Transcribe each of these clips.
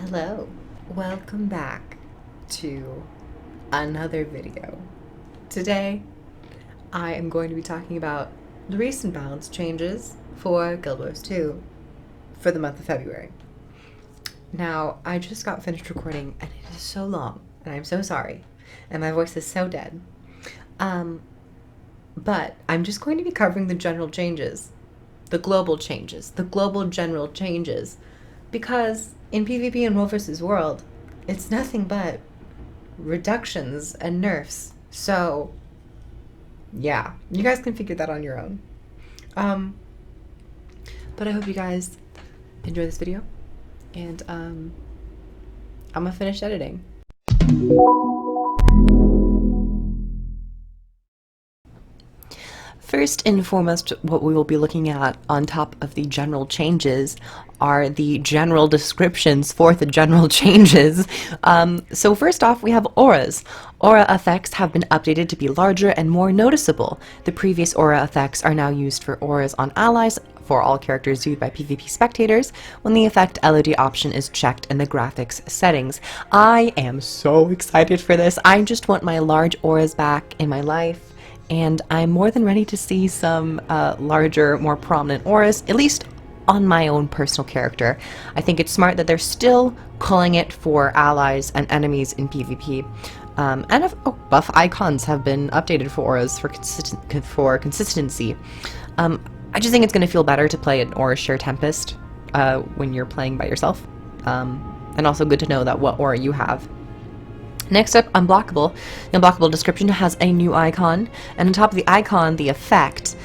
Hello, welcome back to another video. Today, I am going to be talking about the recent balance changes for Guild Wars 2 for the month of February. Now, I just got finished recording and it is so long, and I'm so sorry, and my voice is so dead. But I'm just going to be covering the general changes, the global changes, the global general changes, because in PvP and World vs. World, it's nothing but reductions and nerfs. So, yeah, you guys can figure that on your own. But I hope you guys enjoy this video, and I'm gonna finish editing. First and foremost, what we will be looking at on top of the general changes are the general descriptions for the general changes. So first off, we have auras. Aura effects have been updated to be larger and more noticeable. The previous aura effects are now used for auras on allies for all characters viewed by PvP spectators when the effect LOD option is checked in the graphics settings. I am so excited for this. I just want my large auras back in my life, and I'm more than ready to see some larger, more prominent auras, at least on my own personal character. I think it's smart that they're still calling it for allies and enemies in PvP. Buff icons have been updated for auras for consistency. I just think it's going to feel better to play an Aura Share Tempest when you're playing by yourself. And also good to know that what aura you have. Next up, Unblockable. The Unblockable description has a new icon, and on top of the icon, the effect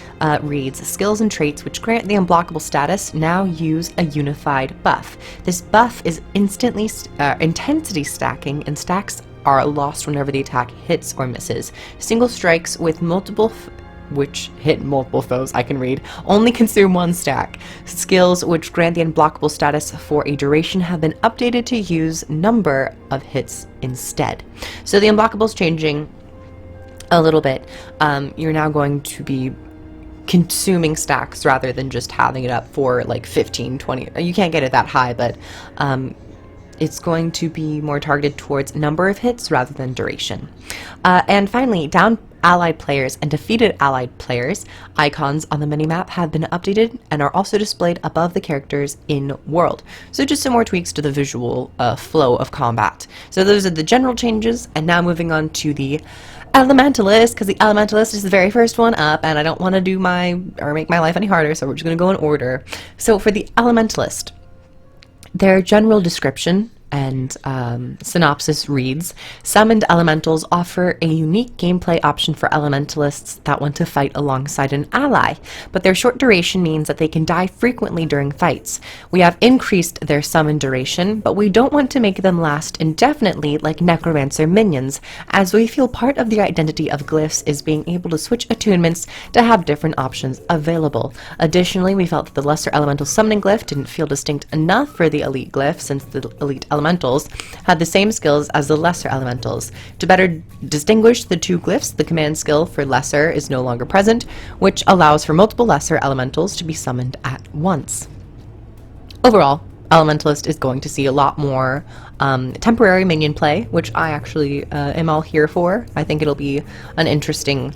reads, skills and traits which grant the unblockable status now use a unified buff. This buff is intensity stacking, and stacks are lost whenever the attack hits or misses. Single strikes with which hit multiple foes, I can read, only consume one stack. Skills which grant the unblockable status for a duration have been updated to use number of hits instead. So the unblockable is changing a little bit. You're now going to be consuming stacks rather than just having it up for like 15, 20. You can't get it that high, but it's going to be more targeted towards number of hits rather than duration. And finally, down allied players and defeated allied players icons on the minimap have been updated and are also displayed above the characters in world. So just some more tweaks to the visual flow of combat. So those are the general changes, and now moving on to the Elementalist, because the Elementalist is the very first one up, and I don't want to make my life any harder, so we're just going to go in order. So for the Elementalist, their general description and synopsis reads, summoned elementals offer a unique gameplay option for elementalists that want to fight alongside an ally, but their short duration means that they can die frequently during fights. We have increased their summon duration, but we don't want to make them last indefinitely like Necromancer minions, as we feel part of the identity of glyphs is being able to switch attunements to have different options available. Additionally, we felt that the lesser elemental summoning glyph didn't feel distinct enough for the elite glyph, since the elite elementals had the same skills as the lesser elementals. To better distinguish the two glyphs, the command skill for lesser is no longer present, which allows for multiple lesser elementals to be summoned at once. Overall, Elementalist is going to see a lot more temporary minion play, which I actually am all here for. I think it'll be an interesting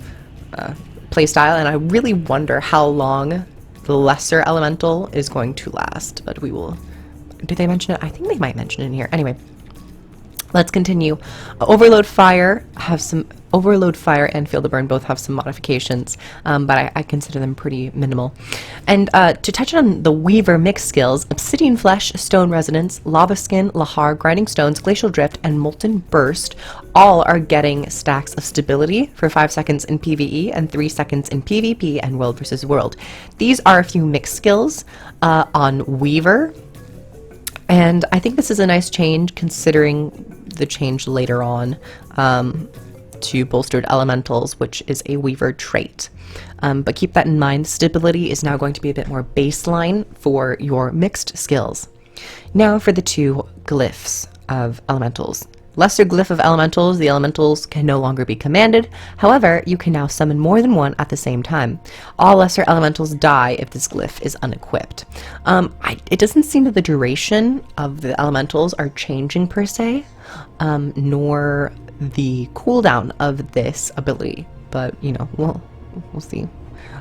playstyle, and I really wonder how long the lesser elemental is going to last, but we will. Did they mention it? I think they might mention it in here. Anyway, let's continue. Overload Fire and Field of Burn both have some modifications, but I consider them pretty minimal. And to touch on the Weaver mix skills, Obsidian Flesh, Stone Resonance, Lava Skin, Lahar, Grinding Stones, Glacial Drift, and Molten Burst all are getting stacks of stability for 5 seconds in PvE and 3 seconds in PvP and World vs. World. These are a few mix skills on Weaver, and I think this is a nice change considering the change later on to Bolstered Elementals, which is a Weaver trait. But keep that in mind, stability is now going to be a bit more baseline for your mixed skills. Now for the two glyphs of Elementals. Lesser Glyph of Elementals. The elementals can no longer be commanded. However, you can now summon more than one at the same time. All lesser elementals die if this glyph is unequipped. It doesn't seem that the duration of the elementals are changing per se, nor the cooldown of this ability. But, you know, we'll see.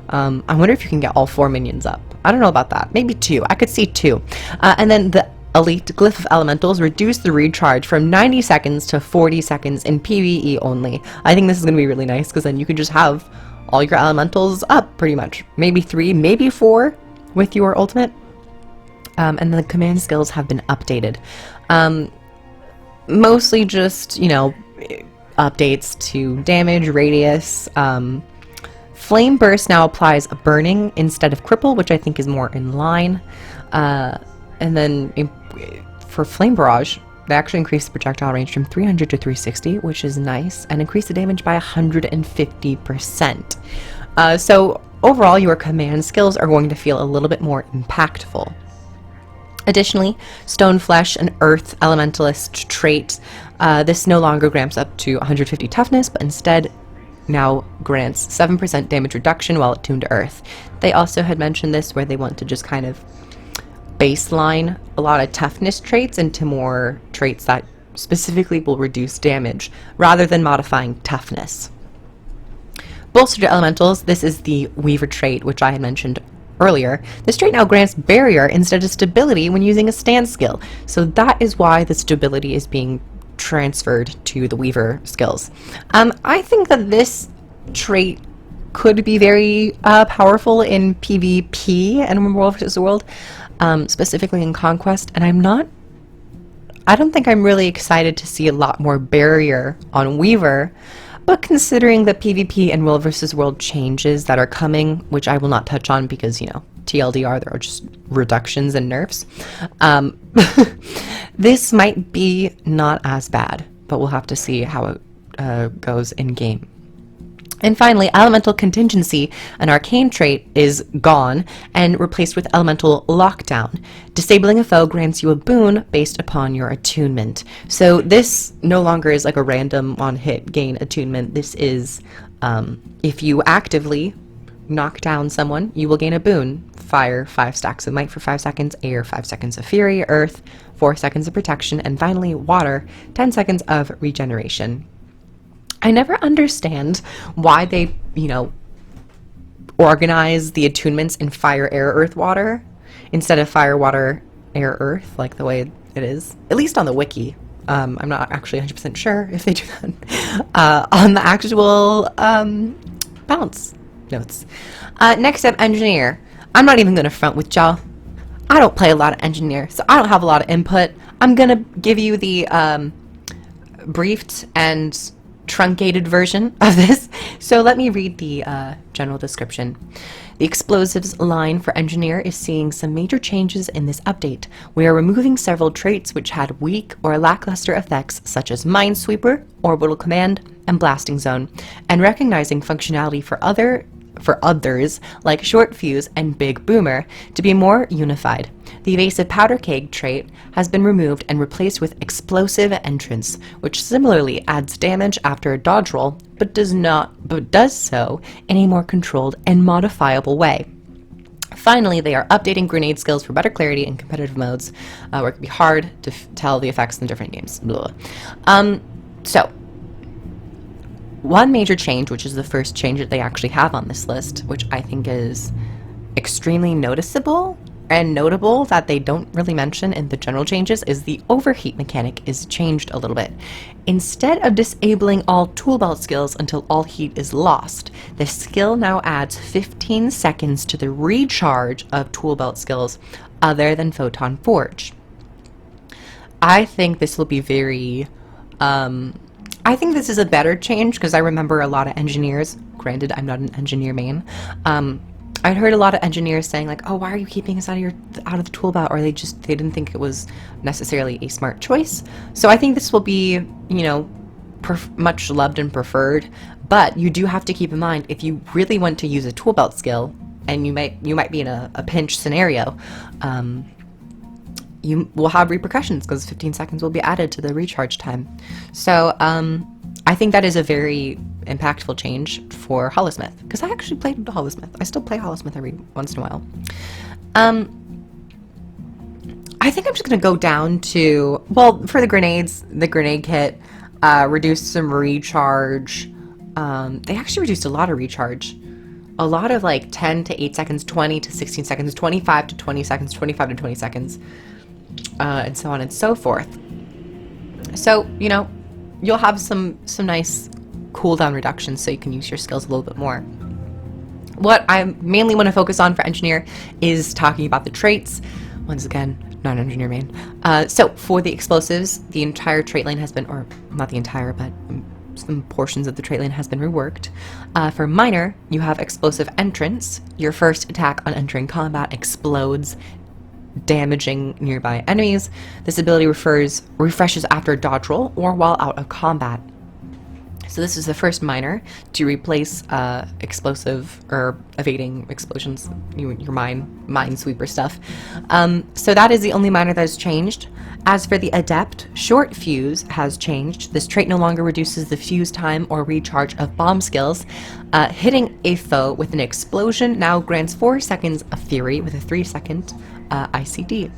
I wonder if you can get all 4 minions up. I don't know about that. Maybe 2. I could see 2. And then the Elite Glyph of Elementals reduce the recharge from 90 seconds to 40 seconds in PvE only. I think this is going to be really nice because then you can just have all your elementals up pretty much. Maybe 3, maybe 4 with your ultimate. And the command skills have been updated. Mostly just, you know, updates to damage, radius. Flame Burst now applies a burning instead of cripple, which I think is more in line. And then for Flame Barrage, they actually increased the projectile range from 300 to 360, which is nice, and increased the damage by 150%. So overall, your command skills are going to feel a little bit more impactful. Additionally, Stone Flesh, an Earth Elementalist trait, this no longer grants up to 150 toughness, but instead now grants 7% damage reduction while attuned to Earth. They also had mentioned this where they want to just kind of baseline a lot of toughness traits into more traits that specifically will reduce damage rather than modifying toughness. Bolstered Elementals, this is the Weaver trait, which I had mentioned earlier. This trait now grants barrier instead of stability when using a stand skill, so that is why the stability is being transferred to the Weaver skills. I think that this trait could be very powerful in PvP and World vs. World, specifically in Conquest, and I don't think I'm really excited to see a lot more barrier on Weaver, but considering the PvP and World vs. World changes that are coming, which I will not touch on because, you know, TLDR, there are just reductions and nerfs, this might be not as bad, but we'll have to see how it goes in game. And finally, Elemental Contingency, an arcane trait, is gone and replaced with Elemental Lockdown. Disabling a foe grants you a boon based upon your attunement. So this no longer is like a random on-hit gain attunement. This is, if you actively knock down someone, you will gain a boon. Fire, 5 stacks of might for 5 seconds, air, 5 seconds of fury, earth, 4 seconds of protection, and finally water, 10 seconds of regeneration. I never understand why they, you know, organize the attunements in fire, air, earth, water instead of fire, water, air, earth, like the way it is, at least on the wiki. I'm not actually 100% sure if they do that on the actual balance notes. Next up, Engineer. I'm not even going to front with y'all. I don't play a lot of Engineer, so I don't have a lot of input. I'm going to give you the briefed and truncated version of this. So let me read the general description. The explosives line for Engineer is seeing some major changes in this update. We are removing several traits which had weak or lackluster effects such as Minesweeper, Orbital Command, and Blasting Zone, and recognizing functionality for others like Short Fuse and Big Boomer to be more unified. The Evasive Powder Keg trait has been removed and replaced with Explosive Entrance, which similarly adds damage after a dodge roll, but does so in a more controlled and modifiable way. Finally, they are updating grenade skills for better clarity in competitive modes, where it can be hard to tell the effects in different games. So, one major change, which is the first change that they actually have on this list, which I think is extremely noticeable and notable that they don't really mention in the general changes, is the overheat mechanic is changed a little bit. Instead of disabling all tool belt skills until all heat is lost, the skill now adds 15 seconds to the recharge of tool belt skills other than Photon Forge. I think this will be very I think this is a better change because I remember a lot of engineers, granted I'm not an engineer main, I'd heard a lot of engineers saying like, oh, why are you keeping us out of the tool belt, or they didn't think it was necessarily a smart choice. So I think this will be, you know, much loved and preferred, but you do have to keep in mind if you really want to use a tool belt skill and you might be in a pinch scenario, you will have repercussions because 15 seconds will be added to the recharge time. So I think that is a very impactful change for Hollowsmith, because I actually played Hollowsmith. I still play Hollowsmith every once in a while. I think I'm just going to go down to, well, for the grenades, the grenade kit reduced some recharge. They actually reduced a lot of recharge. A lot of like 10 to 8 seconds, 20 to 16 seconds, 25 to 20 seconds, 25 to 20 seconds, and so on and so forth. So, you know, you'll have some nice cooldown reductions so you can use your skills a little bit more. What I mainly want to focus on for Engineer is talking about the traits. Once again, not Engineer main. So for the explosives, the entire trait lane has been, or not the entire, but some portions of the trait lane has been reworked. For Minor, you have Explosive Entrance. Your first attack on entering combat explodes, damaging nearby enemies. This ability refreshes after a dodge roll or while out of combat. So this is the first Minor to replace explosive or evading explosions, your minesweeper stuff. So that is the only Minor that has changed. As for the Adept, Short Fuse has changed. This trait no longer reduces the fuse time or recharge of bomb skills. Hitting a foe with an explosion now grants 4 seconds of Fury with a 3-second ICD.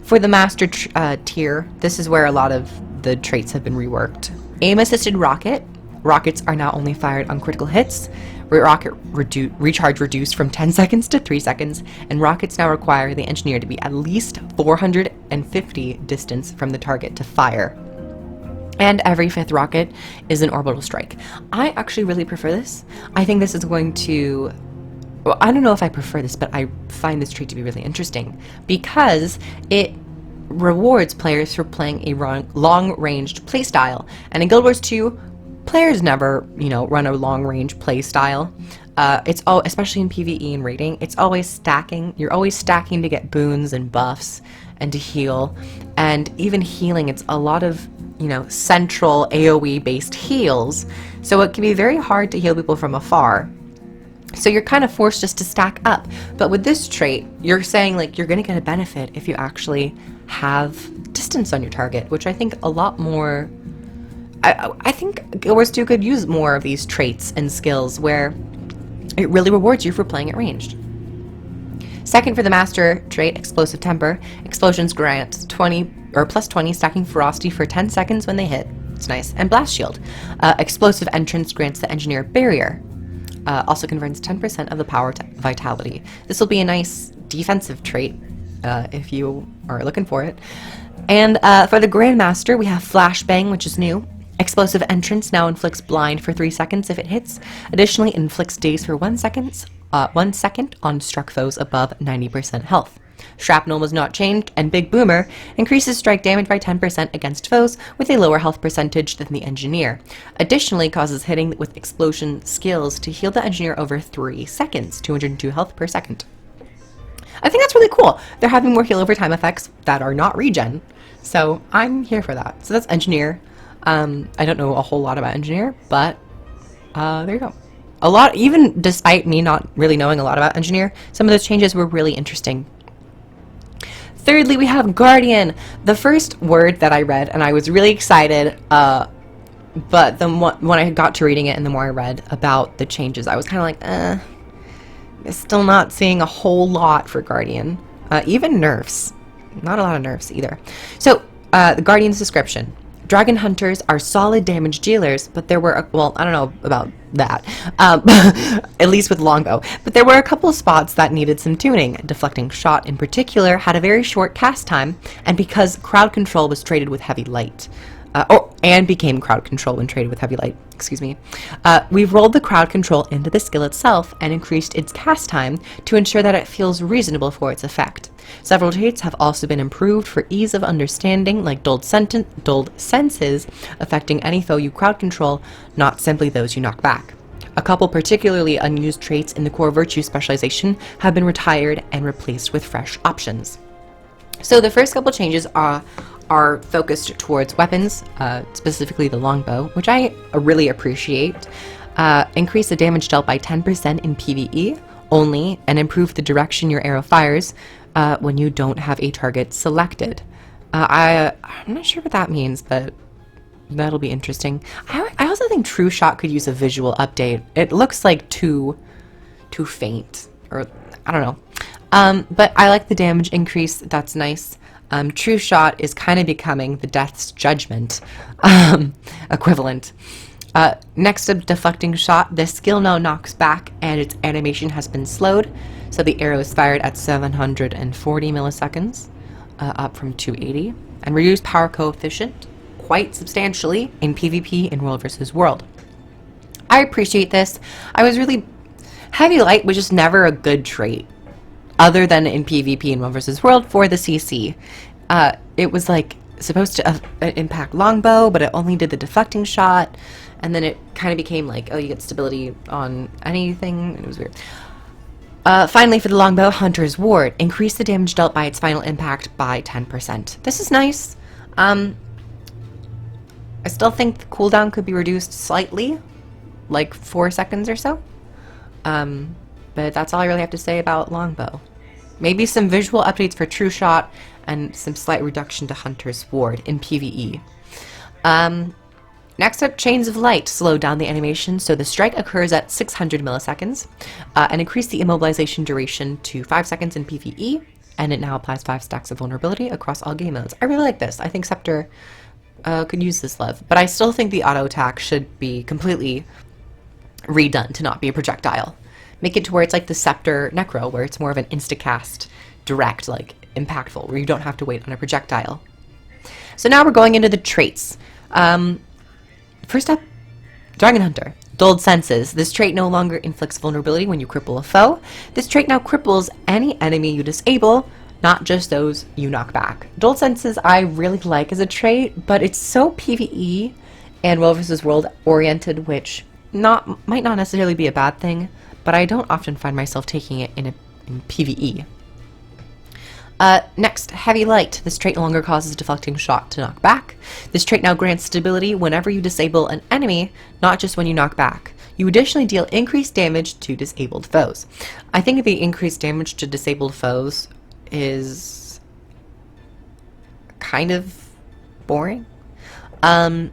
For the Master tier, this is where a lot of the traits have been reworked. Aim-assisted rocket. Rockets are now only fired on critical hits. Rocket recharge reduced from 10 seconds to 3 seconds, and rockets now require the Engineer to be at least 450 distance from the target to fire. And every 5th rocket is an orbital strike. I actually really prefer this. I think this is going to... Well, I don't know if I prefer this, but I find this trait to be really interesting because it rewards players for playing a long-ranged playstyle. And in Guild Wars 2, players never, run a long-range playstyle. It's all, especially in PvE and raiding, it's always stacking. You're always stacking to get boons and buffs and to heal. And even healing, it's a lot of, central AoE-based heals. So it can be very hard to heal people from afar. So you're kind of forced just to stack up. But with this trait, you're saying like you're going to get a benefit if you actually have distance on your target, which I think a lot more... I think Guild Wars 2 could use more of these traits and skills where it really rewards you for playing at ranged. Second for the Master trait, Explosive Temper. Explosions grant 20 or plus 20 stacking ferocity for 10 seconds when they hit. It's nice. And Blast Shield. Explosive Entrance grants the Engineer Barrier. Also converts 10% of the power to Vitality. This will be a nice defensive trait if you are looking for it. And for the Grandmaster, we have Flashbang, which is new. Explosive Entrance now inflicts blind for 3 seconds if it hits. Additionally, inflicts daze for 1 second on struck foes above 90% health. Shrapnel was not changed, and Big Boomer increases strike damage by 10% against foes with a lower health percentage than the Engineer. Additionally, causes hitting with explosion skills to heal the Engineer over 3 seconds, 202 health per second. I think that's really cool. They're having more heal over time effects that are not regen, so I'm here for that. So that's Engineer. I don't know a whole lot about Engineer, but there you go. Even despite me not really knowing a lot about Engineer, some of those changes were really interesting. Thirdly, we have Guardian. The first word that I read, and I was really excited, but when I got to reading it and the more I read about the changes, I was kind of like, still not seeing a whole lot for Guardian. Even nerfs. Not a lot of nerfs either. So, the Guardian's description. Dragon Hunters are solid damage dealers, but there were, well, I don't know about that, at least with Longbow, but there were a couple of spots that needed some tuning. Deflecting Shot in particular had a very short cast time, and because crowd control was traded with heavy light, and became crowd control when traded with heavy light, excuse me. We've rolled the crowd control into the skill itself and increased its cast time to ensure that it feels reasonable for its effect. Several traits have also been improved for ease of understanding, like dulled senses, affecting any foe you crowd control, not simply those you knock back. A couple particularly unused traits in the core virtue specialization have been retired and replaced with fresh options. So the first couple changes are focused towards weapons, specifically the Longbow, which I really appreciate. Increase the damage dealt by 10% in PvE only, and improve the direction your arrow fires, when you don't have a target selected. I'm not sure what that means, but that'll be interesting. I also think True Shot could use a visual update. It looks like too faint, or I don't know. But I like the damage increase. That's nice. True Shot is kind of becoming the Death's Judgment equivalent. Next up, Deflecting Shot. This skill now knocks back and its animation has been slowed. So the arrow is fired at 740 milliseconds, up from 280. And reduced power coefficient quite substantially in PvP in World vs. World. I appreciate this. Heavy Light was just never a good trait, other than in PvP in World vs. World for the CC. It was like supposed to impact Longbow, but it only did the deflecting shot, and then it kind of became like, oh, you get stability on anything, and it was weird. Finally, for the Longbow, Hunter's Ward. Increase the damage dealt by its final impact by 10%. This is nice. I still think the cooldown could be reduced slightly, like 4 seconds or so. But that's all I really have to say about Longbow. Maybe some visual updates for True Shot and some slight reduction to Hunter's Ward in PvE. Next up, Chains of Light. Slow down the animation so the strike occurs at 600 milliseconds and increase the immobilization duration to 5 seconds in PvE, and it now applies 5 stacks of vulnerability across all game modes. I really like this. I think Scepter could use this love, but I still think the auto attack should be completely redone to not be a projectile. Make it to where it's like the Scepter Necro, where it's more of an instacast, direct, like impactful, where you don't have to wait on a projectile. So now we're going into the traits. First up, Dragon Hunter. Dulled Senses. This trait no longer inflicts vulnerability when you cripple a foe. This trait now cripples any enemy you disable, not just those you knock back. Dulled Senses I really like as a trait, but it's so PvE and World vs. World oriented, which might not necessarily be a bad thing, but I don't often find myself taking it in PvE. Next, Heavy Light. This trait no longer causes Deflecting Shot to knock back. This trait now grants stability whenever you disable an enemy, not just when you knock back. You additionally deal increased damage to disabled foes. I think the increased damage to disabled foes is kind of boring. I'd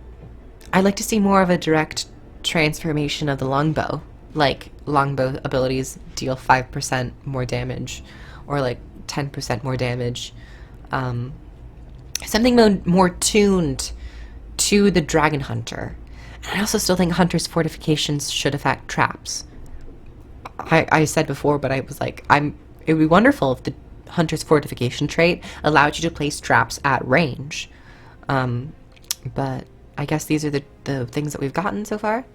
like to see more of a direct transformation of the Longbow. Like, Longbow abilities deal 5% more damage, or like 10% more damage. Something more tuned to the Dragon Hunter. And I also still think Hunter's fortifications should affect traps. I said before, but I was like, it would be wonderful if the Hunter's fortification trait allowed you to place traps at range. But I guess these are the things that we've gotten so far.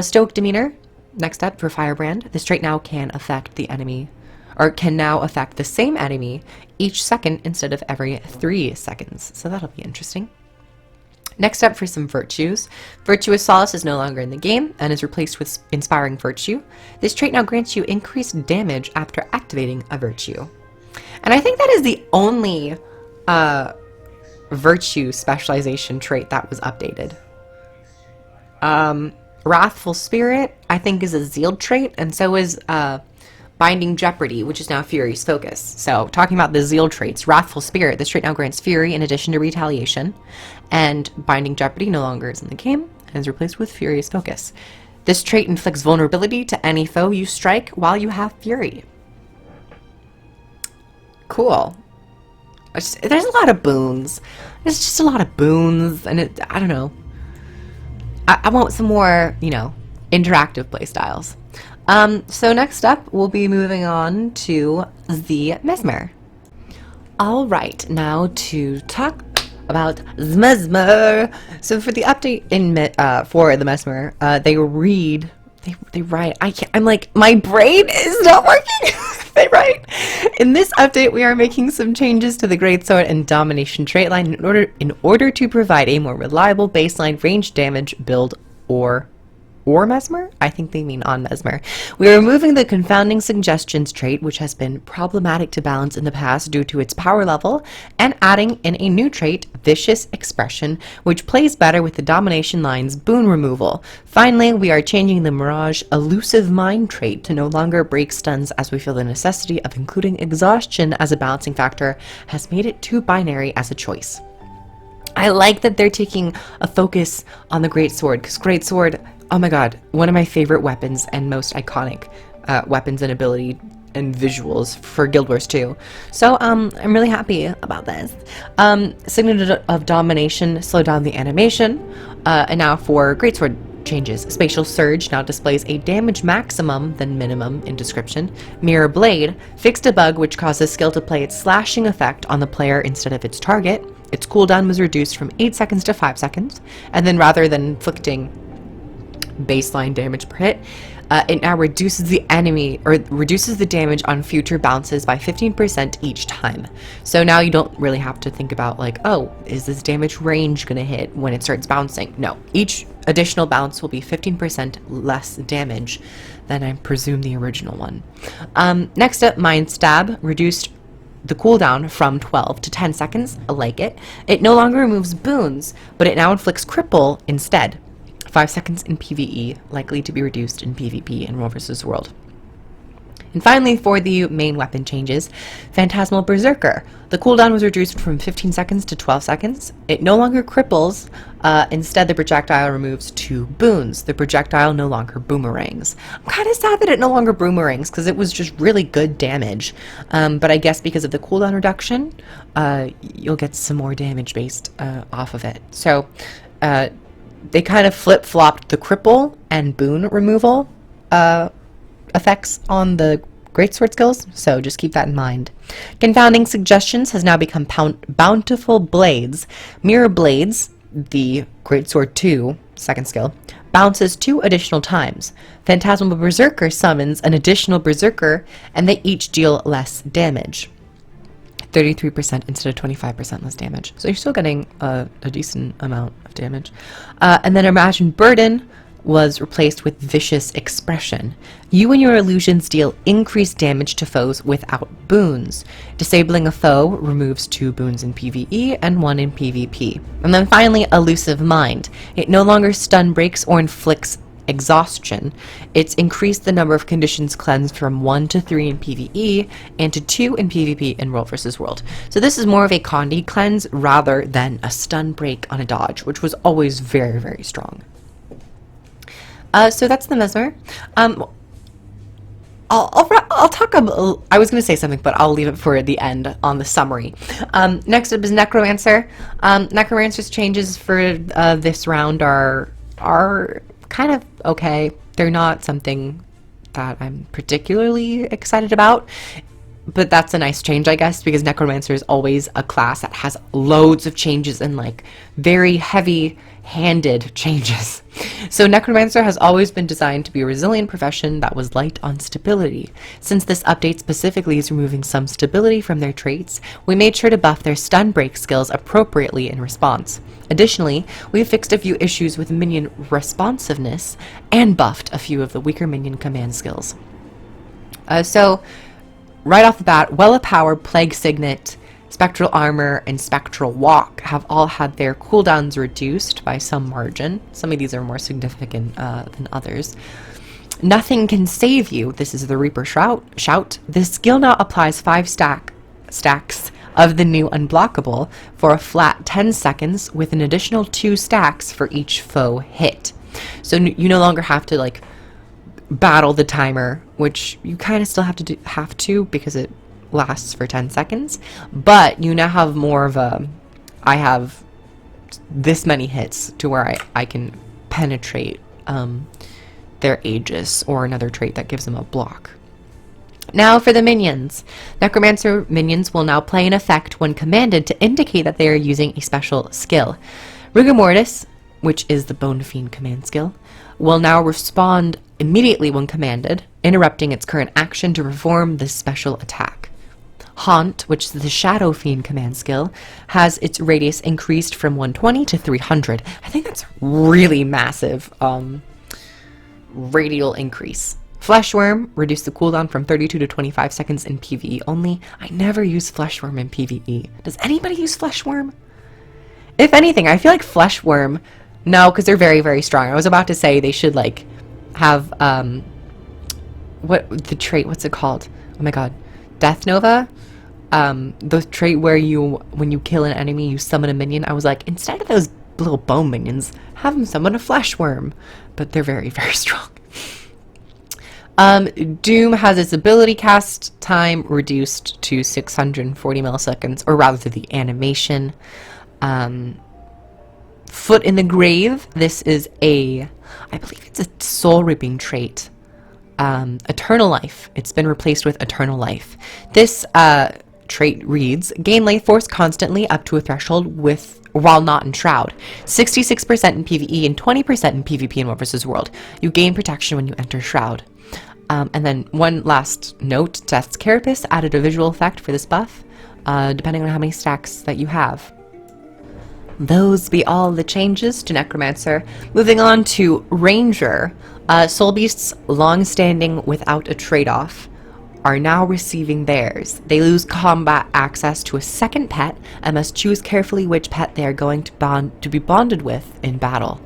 Stoic Demeanor. Next up, for Firebrand. This trait now can affect the enemy, or can now affect the same enemy each second instead of every 3 seconds. So that'll be interesting. Next up, for some virtues. Virtuous Solace is no longer in the game and is replaced with Inspiring Virtue. This trait now grants you increased damage after activating a virtue. And I think that is the only virtue specialization trait that was updated. Wrathful Spirit, I think, is a Zeal trait, and so is Binding Jeopardy, which is now Fury's focus. So, talking about the Zeal traits, Wrathful Spirit, this trait now grants Fury in addition to Retaliation, and Binding Jeopardy no longer is in the game and is replaced with Fury's focus. This trait inflicts vulnerability to any foe you strike while you have Fury. Cool. There's a lot of boons. There's just a lot of boons, and I don't know. I want some more, interactive playstyles. So next up, we'll be moving on to the Mesmer. All right, now to talk about the Mesmer. So for the update for the Mesmer, they write. I'm like, my brain is not working. They write. In this update, we are making some changes to the Greatsword and Domination trait line in order to provide a more reliable baseline range damage build or or Mesmer? I think they mean on Mesmer. We are removing the Confounding Suggestions trait, which has been problematic to balance in the past due to its power level, and adding in a new trait, Vicious Expression, which plays better with the Domination line's boon removal. Finally, we are changing the Mirage Elusive Mind trait to no longer break stuns, as we feel the necessity of including exhaustion as a balancing factor has made it too binary as a choice. I like that they're taking a focus on the Greatsword, because Greatsword, oh my god, one of my favorite weapons and most iconic weapons and ability and visuals for Guild Wars 2. So I'm really happy about this. Signet of Domination slowed down the animation, and now for Greatsword changes. Spatial Surge now displays a damage maximum than minimum in description. Mirror Blade fixed a bug which causes skill to play its slashing effect on the player instead of its target. Its cooldown was reduced from 8 seconds to 5 seconds, and then rather than inflicting baseline damage per hit, it now reduces the damage on future bounces by 15% each time. So now you don't really have to think about like, oh, is this damage range gonna hit when it starts bouncing? No, each additional bounce will be 15% less damage than I presume the original one. Next up, Mind Stab reduced the cooldown from 12 to 10 seconds. I like it. It no longer removes boons, but it now inflicts cripple instead. 5 seconds in PvE, likely to be reduced in PvP in World vs. World. And finally, for the main weapon changes, Phantasmal Berserker. The cooldown was reduced from 15 seconds to 12 seconds. It no longer cripples. Instead, the projectile removes 2 boons. The projectile no longer boomerangs. I'm kind of sad that it no longer boomerangs, because it was just really good damage. But I guess because of the cooldown reduction, you'll get some more damage based off of it. So, they kind of flip-flopped the cripple and boon removal effects on the Greatsword skills, so just keep that in mind. Confounding Suggestions has now become Bountiful Blades. Mirror Blades, the Greatsword 2, second skill, bounces 2 additional times. Phantasmal Berserker summons an additional Berserker, and they each deal less damage. 33% instead of 25% less damage. So you're still getting a decent amount of damage. And then Imagine Burden was replaced with Vicious Expression. You and your illusions deal increased damage to foes without boons. Disabling a foe removes 2 boons in PvE and 1 in PvP. And then finally, Elusive Mind. It no longer stun breaks or inflicts exhaustion. It's increased the number of conditions cleansed from 1 to 3 in PvE and to 2 in PvP in World vs. World. So this is more of a Condi cleanse rather than a stun break on a dodge, which was always very, very strong. So that's the Mesmer. I'll talk about, I was going to say something, but I'll leave it for the end on the summary. Next up is Necromancer. Necromancer's changes for this round are kind of okay. They're not something that I'm particularly excited about, but that's a nice change, I guess, because Necromancer is always a class that has loads of changes and like very heavy-handed changes. So Necromancer has always been designed to be a resilient profession that was light on stability. Since this update specifically is removing some stability from their traits, we made sure to buff their stun break skills appropriately in response. Additionally, we fixed a few issues with minion responsiveness and buffed a few of the weaker minion command skills. So right off the bat, Well of Power, Plague Signet, Spectral Armor, and Spectral Walk have all had their cooldowns reduced by some margin. Some of these are more significant than others. Nothing Can Save You. This is the Reaper Shout. This skill now applies 5 stacks of the new Unblockable for a flat 10 seconds with an additional 2 stacks for each foe hit. So you no longer have to like battle the timer, which you kind of still have to because it lasts for 10 seconds, but you now have more of a, I have this many hits to where I can penetrate their Aegis or another trait that gives them a block. Now for the minions. Necromancer minions will now play an effect when commanded to indicate that they are using a special skill. Rigor Mortis, which is the Bone Fiend command skill, will now respond immediately when commanded, interrupting its current action to perform this special attack. Haunt, which is the Shadow Fiend command skill, has its radius increased from 120 to 300. I think that's really massive. radial increase. Fleshworm reduced the cooldown from 32 to 25 seconds in PvE only. I never use Fleshworm in PvE. Does anybody use Fleshworm? If anything, I feel like Fleshworm, no, because they're very, very strong. I was about to say they should like have, what the trait, what's it called? Oh my god. Death Nova? The trait where when you kill an enemy, you summon a minion. I was like, instead of those little bone minions, have them summon a Fleshworm. But they're very, very strong. Doom has its ability cast time reduced to 640 milliseconds, or rather the animation. Foot in the Grave, this is I believe it's a soul reaping trait. Eternal Life, it's been replaced with Eternal Life. This trait reads, gain life force constantly up to a threshold while not in Shroud. 66% in PvE and 20% in PvP in War vs. World. You gain protection when you enter Shroud. And then one last note, Death's Carapace added a visual effect for this buff, depending on how many stacks that you have. Those be all the changes to Necromancer. Moving on to Ranger. Soul Beasts, long-standing without a trade-off, are now receiving theirs. They lose combat access to a second pet and must choose carefully which pet they are going to be bonded with in battle.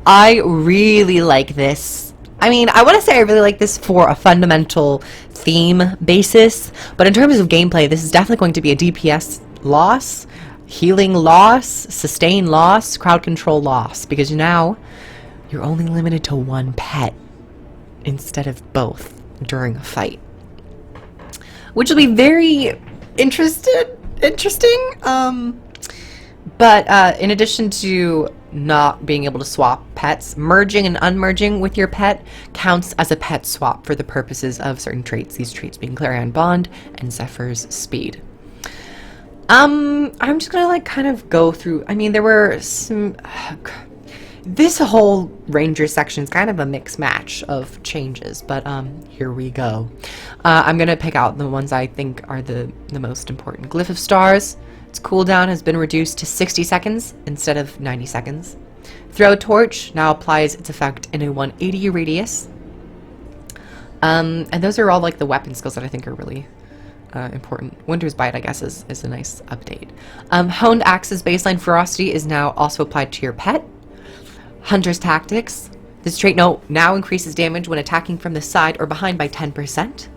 I really like this. I mean, I want to say I really like this for a fundamental theme basis, but in terms of gameplay, this is definitely going to be a DPS loss, healing loss, sustain loss, crowd control loss, because now you're only limited to one pet instead of both during a fight, which will be very interesting. But in addition to not being able to swap pets, merging and unmerging with your pet counts as a pet swap for the purposes of certain traits, these traits being Clarion Bond and Zephyr's Speed. I'm just gonna like kind of go through, I mean, there were some, this whole Ranger section is kind of a mixed match of changes, but here we go. I'm gonna pick out the ones I think are the most important. Glyph of Stars, its cooldown has been reduced to 60 seconds instead of 90 seconds. Throw Torch now applies its effect in a 180 radius. And those are all like the weapon skills that I think are really important. Winter's Bite, I guess, is a nice update. Honed Axe's baseline ferocity is now also applied to your pet. Hunter's Tactics. This trait now increases damage when attacking from the side or behind by 10%.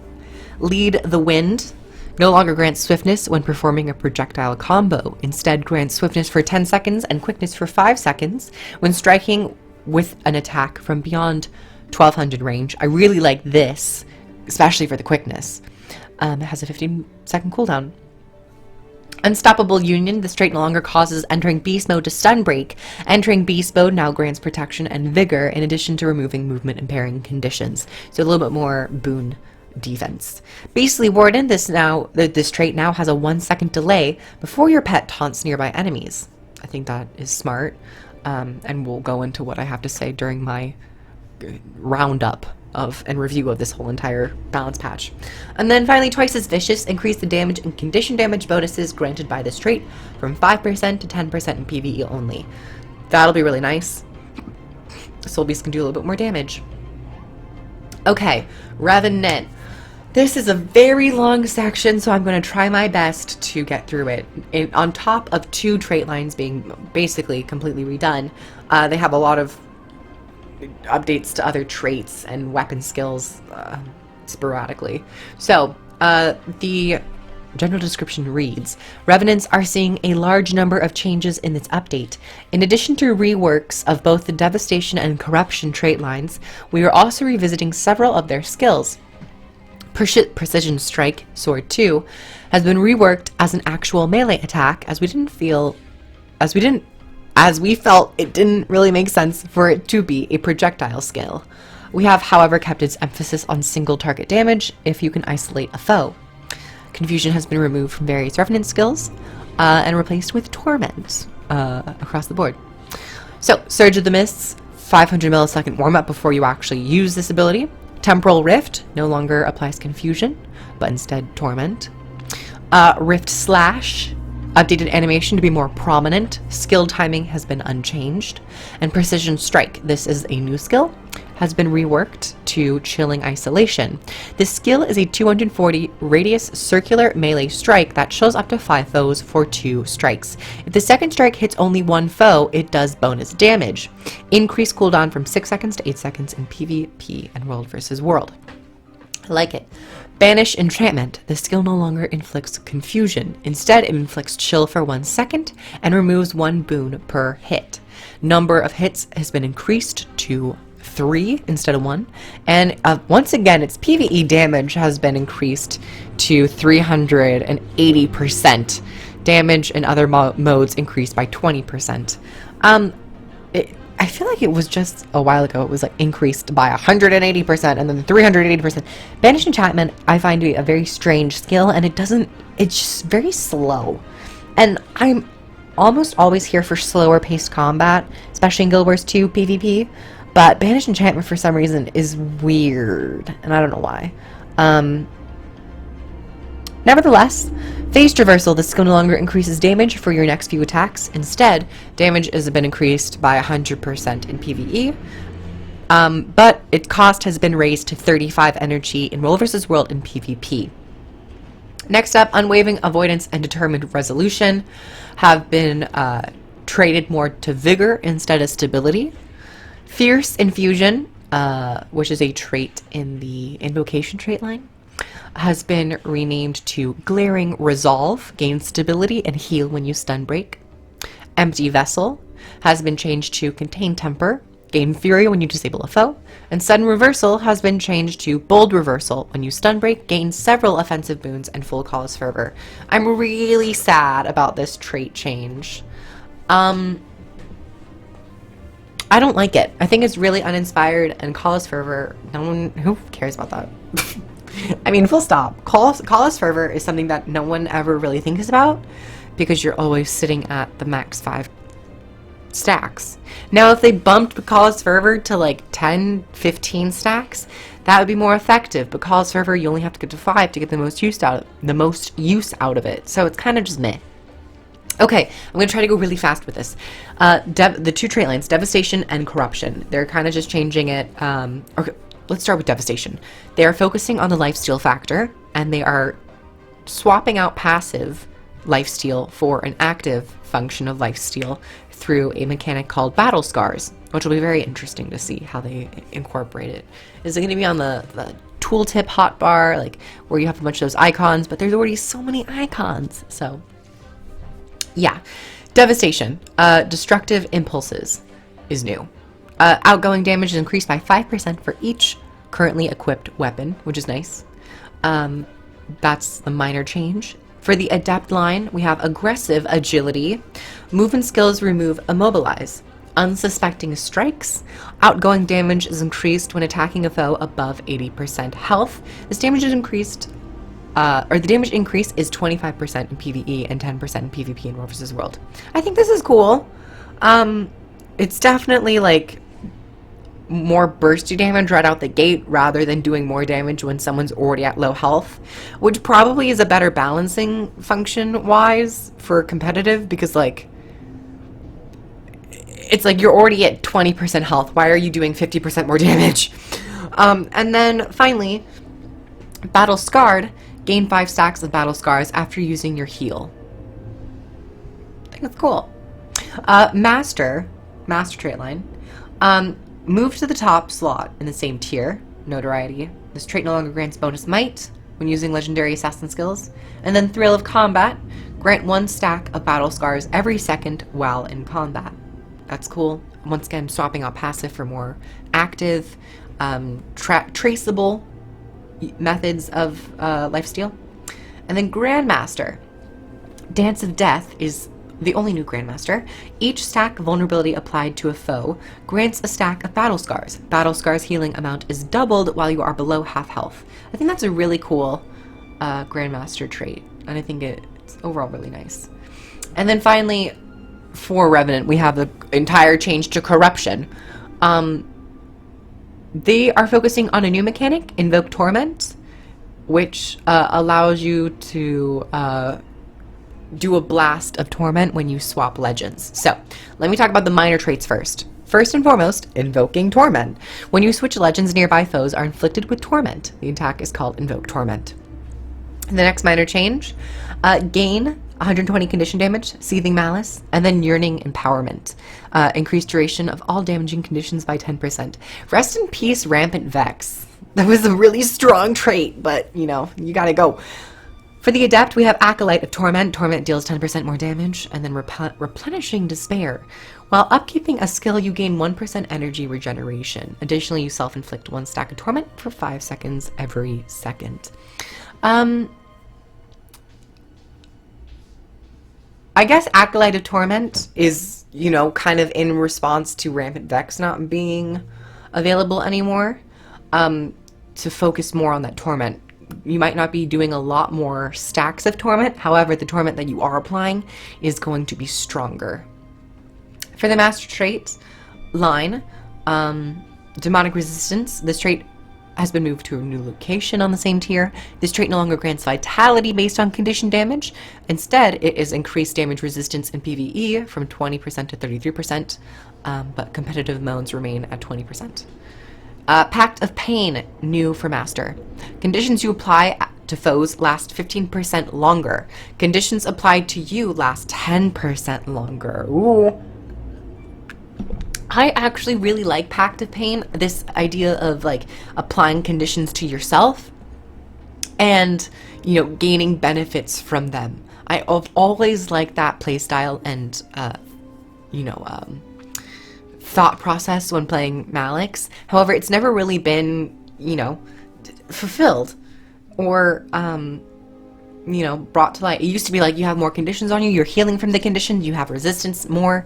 Lead the Wind no longer grants swiftness when performing a projectile combo. Instead grants swiftness for 10 seconds and quickness for 5 seconds when striking with an attack from beyond 1200 range. I really like this, especially for the quickness. It has a 15-second cooldown. Unstoppable Union. This trait no longer causes entering beast mode to stun break. Entering beast mode now grants protection and vigor in addition to removing movement impairing conditions. So a little bit more boon defense. Beastly Warden. This trait now has a 1-second delay before your pet taunts nearby enemies. I think that is smart. And we'll go into what I have to say during my roundup and review of this whole entire balance patch. And then finally, Twice as Vicious. Increase the damage and condition damage bonuses granted by this trait from 5% to 10% in PvE only. That'll be really nice. Soul Beast can do a little bit more damage. Okay, Revenant. This is a very long section, so I'm going to try my best to get through it. On top of 2 trait lines being basically completely redone, they have a lot of updates to other traits and weapon skills sporadically. So, the general description reads, Revenants are seeing a large number of changes in this update. In addition to reworks of both the Devastation and Corruption trait lines, we are also revisiting several of their skills. Precision Strike, Sword 2, has been reworked as an actual melee attack as we felt it didn't really make sense for it to be a projectile skill. We have, however, kept its emphasis on single target damage if you can isolate a foe. Confusion has been removed from various Revenant skills and replaced with Torment across the board. So, Surge of the Mists, 500 millisecond warm-up before you actually use this ability. Temporal Rift no longer applies Confusion, but instead Torment. Rift Slash, updated animation to be more prominent. Skill timing has been unchanged. And Precision Strike, this is a new skill. has been reworked to Chilling Isolation. This skill is a 240 radius circular melee strike that chills up to 5 foes for 2 strikes. If the second strike hits only 1 foe, it does bonus damage. Increase cooldown from 6 seconds to 8 seconds in PvP and World vs. World. I like it. Banish Enchantment. The skill no longer inflicts confusion. Instead, it inflicts chill for 1 second and removes 1 boon per hit. Number of hits has been increased to 3 instead of 1. And once again, its PvE damage has been increased to 380%. Damage in other modes increased by 20%. I feel like it was just a while ago, it was like increased by 180% and then 380%. Banish Enchantment I find to be a very strange skill, and it's just very slow. And I'm almost always here for slower paced combat, especially in Guild Wars 2 PvP, but Banish Enchantment for some reason is weird, and I don't know why. Nevertheless, phased reversal, the skill no longer increases damage for your next few attacks. Instead, damage has been increased by 100% in PvE, but its cost has been raised to 35 energy in World vs. World in PvP. Next up, Unwavering Avoidance and Determined Resolution have been traded more to Vigor instead of Stability. Fierce Infusion, which is a trait in the Invocation trait line, has been renamed to Glaring Resolve, gain stability and heal when you stun break. Empty Vessel has been changed to Contain Temper, gain fury when you disable a foe. And Sudden Reversal has been changed to Bold Reversal, when you stun break, gain several offensive boons and full Callous Fervor. I'm really sad about this trait change. I don't like it. I think it's really uninspired, and Callous Fervor, who cares about that? I mean, full stop. Callous Fervor is something that no one ever really thinks about because you're always sitting at the max 5 stacks. Now, if they bumped Callous Fervor to like 10, 15 stacks, that would be more effective. But Callous Fervor, you only have to get to 5 to get the most use out of it. So it's kind of just meh. Okay, I'm going to try to go really fast with this. The 2 trait lines, Devastation and Corruption. They're kind of just changing it. Okay. Let's start with Devastation. They are focusing on the lifesteal factor, and they are swapping out passive lifesteal for an active function of lifesteal through a mechanic called Battle Scars, which will be very interesting to see how they incorporate it. Is it going to be on the tooltip hotbar, like where you have a bunch of those icons, but there's already so many icons, so yeah. Devastation, Destructive Impulses is new. Outgoing damage is increased by 5% for each currently equipped weapon, which is nice. That's the minor change. For the Adept line, we have Aggressive Agility. Movement skills remove Immobilize. Unsuspecting Strikes. Outgoing damage is increased when attacking a foe above 80% health. This damage is increased, the damage increase is 25% in PvE and 10% in PvP in World vs. World. I think this is cool. It's definitely like more bursty damage right out the gate rather than doing more damage when someone's already at low health, which probably is a better balancing function wise for competitive, because like it's like you're already at 20% health, why are you doing 50% more damage? And then finally, Battle Scarred, gain 5 stacks of Battle Scars after using your heal. I think that's cool. Master trait line. Move to the top slot in the same tier, notoriety. This trait no longer grants bonus might when using legendary assassin skills. And then Thrill of Combat, grant 1 stack of Battle Scars every second while in combat. That's cool. Once again, swapping out passive for more active, traceable methods of lifesteal. And then Grandmaster. Dance of Death is the only new Grandmaster. Each stack vulnerability applied to a foe grants a stack of Battle Scars. Battle Scars healing amount is doubled while you are below half health. I think that's a really cool Grandmaster trait, and I think it's overall really nice. And then finally, for Revenant, we have the entire change to Corruption. They are focusing on a new mechanic, Invoke Torment, which allows you to do a blast of torment when you swap legends. So let me talk about the minor traits first. First and foremost, invoking torment. When you switch legends, nearby foes are inflicted with torment. The attack is called Invoke Torment. The next minor change, gain 120 condition damage, Seething Malice, and then Yearning Empowerment. Increased duration of all damaging conditions by 10%. Rest in peace, Rampant Vex. That was a really strong trait, but, you know, you gotta go. For the Adept, we have Acolyte of Torment. Torment deals 10% more damage, and then Replenishing Despair. While upkeeping a skill, you gain 1% energy regeneration. Additionally, you self-inflict 1 stack of Torment for 5 seconds every second. I guess Acolyte of Torment is, you know, kind of in response to Rampant Vex not being available anymore, to focus more on that Torment. You might not be doing a lot more stacks of Torment, however, the Torment that you are applying is going to be stronger. For the Master Trait line, Demonic Resistance, this trait has been moved to a new location on the same tier. This trait no longer grants vitality based on condition damage. Instead, it is increased damage resistance in PvE from 20% to 33%, but competitive modes remain at 20%. Pact of Pain, new for Master. Conditions you apply to foes last 15% longer. Conditions applied to you last 10% longer. Ooh. I actually really like Pact of Pain, this idea of like applying conditions to yourself and, you know, gaining benefits from them. I've always liked that playstyle and, thought process when playing Malix. However, it's never really been, you know, fulfilled or, brought to light. It used to be like you have more conditions on you, you're healing from the conditions, you have resistance more,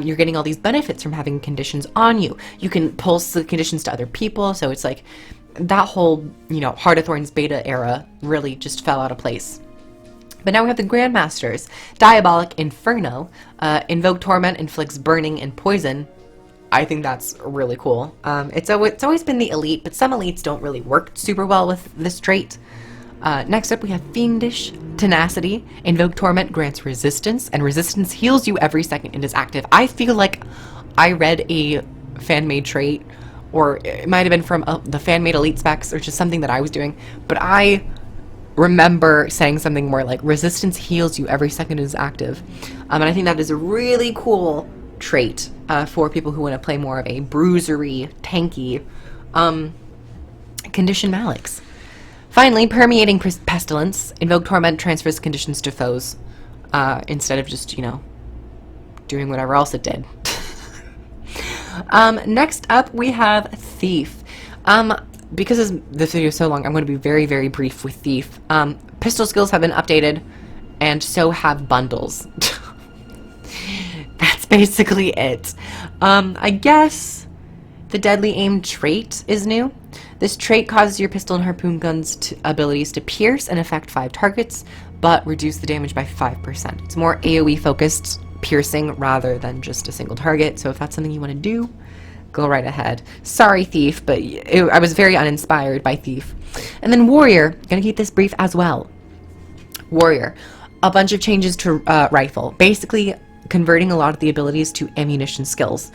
you're getting all these benefits from having conditions on you. You can pulse the conditions to other people, so it's like that whole, you know, Heart of Thorns beta era really just fell out of place. But now we have the Grandmasters. Diabolic Inferno. Invoke Torment, inflicts burning and poison. I think that's really cool. It's always been the elite, but some elites don't really work super well with this trait. Next up we have Fiendish Tenacity. Invoke Torment grants resistance, and resistance heals you every second it is active. I feel like I read a fan-made trait, or it might have been from the fan-made elite specs, or just something that I was doing, but I remember saying something more like resistance heals you every second it is active. And I think that is a really cool trait for people who want to play more of a bruisery, tanky condition Malix. Finally, Permeating Pestilence. Invoke Torment transfers conditions to foes instead of just, you know, doing whatever else it did. Next up, we have Thief. Because this video is so long, I'm going to be very, very brief with Thief. Pistol skills have been updated, and so have bundles. That's basically it. I guess the Deadly Aim trait is new. This trait causes your pistol and harpoon guns abilities to pierce and affect 5 targets, but reduce the damage by 5%. It's more AoE focused piercing rather than just a single target, so if that's something you want to do, go right ahead. Sorry, Thief, but I was very uninspired by Thief. And then Warrior, gonna keep this brief as well. Warrior, a bunch of changes to Rifle, basically converting a lot of the abilities to ammunition skills,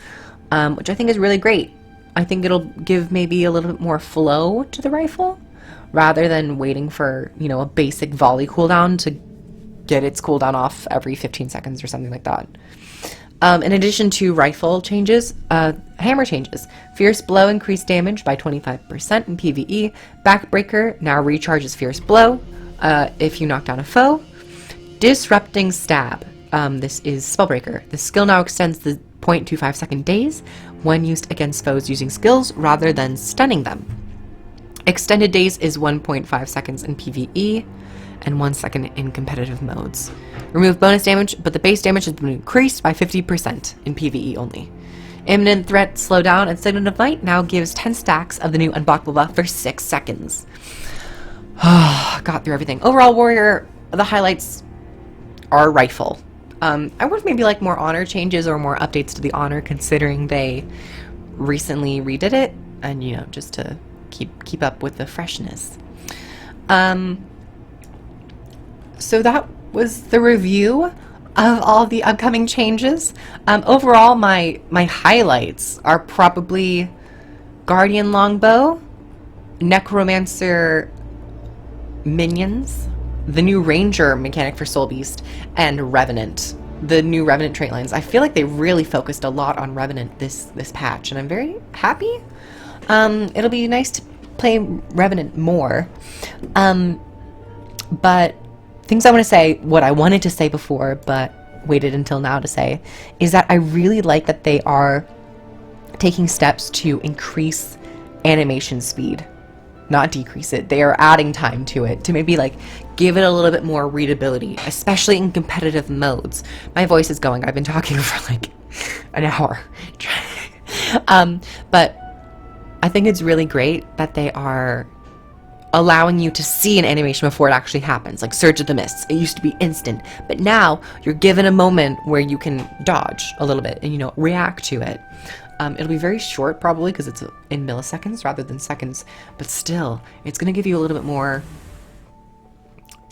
which I think is really great. I think it'll give maybe a little bit more flow to the rifle, rather than waiting for, you know, a basic volley cooldown to get its cooldown off every 15 seconds or something like that. In addition to rifle changes, hammer changes. Fierce Blow increased damage by 25% in PvE. Backbreaker now recharges Fierce Blow if you knock down a foe. Disrupting Stab. This is Spellbreaker. The skill now extends the 0.25 second days when used against foes using skills rather than stunning them. Extended days is 1.5 seconds in PvE and 1 second in competitive modes. Remove bonus damage, but the base damage has been increased by 50% in PvE only. Imminent Threat Slowdown and Signet of Light now gives 10 stacks of the new unblockable buff for 6 seconds. Got through everything. Overall, Warrior, the highlights are Rifle. I would maybe like more honor changes or more updates to the honor, considering they recently redid it, and, you know, just to keep up with the freshness. So that was the review of all the upcoming changes. Overall, my highlights are probably Guardian Longbow, Necromancer minions, the new Ranger mechanic for Soul Beast, and Revenant. The new Revenant trait lines. I feel like they really focused a lot on Revenant this patch, and I'm very happy. It'll be nice to play Revenant more. But things I want to say, what I wanted to say before, but waited until now to say, is that I really like that they are taking steps to increase animation speed, not decrease it. They are adding time to it to maybe like give it a little bit more readability, especially in competitive modes. My voice is going. I've been talking for like an hour. But I think it's really great that they are allowing you to see an animation before it actually happens, like Surge of the Mists. It used to be instant, but now you're given a moment where you can dodge a little bit and, you know, react to it. It'll be very short probably because it's in milliseconds rather than seconds, but still, it's going to give you a little bit more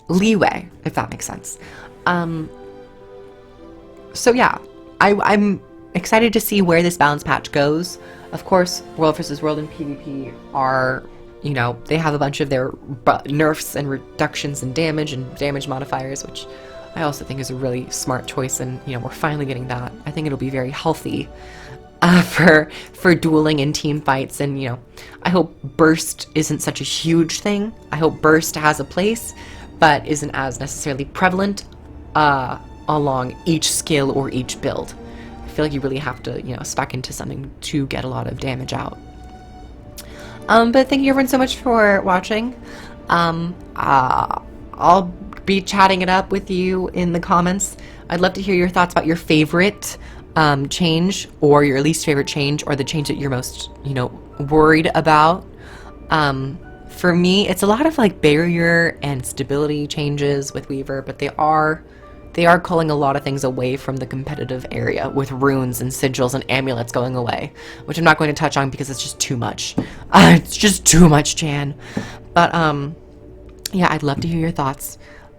leeway, if that makes sense. So yeah, I'm excited to see where this balance patch goes. Of course, World vs. World and PvP are, you know, they have a bunch of their nerfs and reductions in damage and damage modifiers, which I also think is a really smart choice, and, you know, we're finally getting that. I think it'll be very healthy for dueling and team fights, and, you know, I hope Burst isn't such a huge thing. I hope Burst has a place, but isn't as necessarily prevalent along each skill or each build. I feel like you really have to, you know, spec into something to get a lot of damage out. But thank you everyone so much for watching. I'll be chatting it up with you in the comments. I'd love to hear your thoughts about your favorite change, or your least favorite change, or the change that you're most, you know, worried about. For me, it's a lot of like barrier and stability changes with Weaver, but they are culling a lot of things away from the competitive area, with runes and sigils and amulets going away, which I'm not going to touch on because it's just too much. It's just too much, Jan. But yeah, I'd love to hear your thoughts.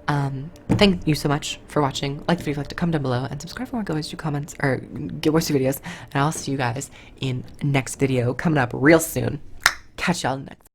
Thank you so much for watching. Like the video, like to comment down below, and subscribe for more Go Do comments, or get more videos. And I'll see you guys in next video coming up real soon. Catch y'all next.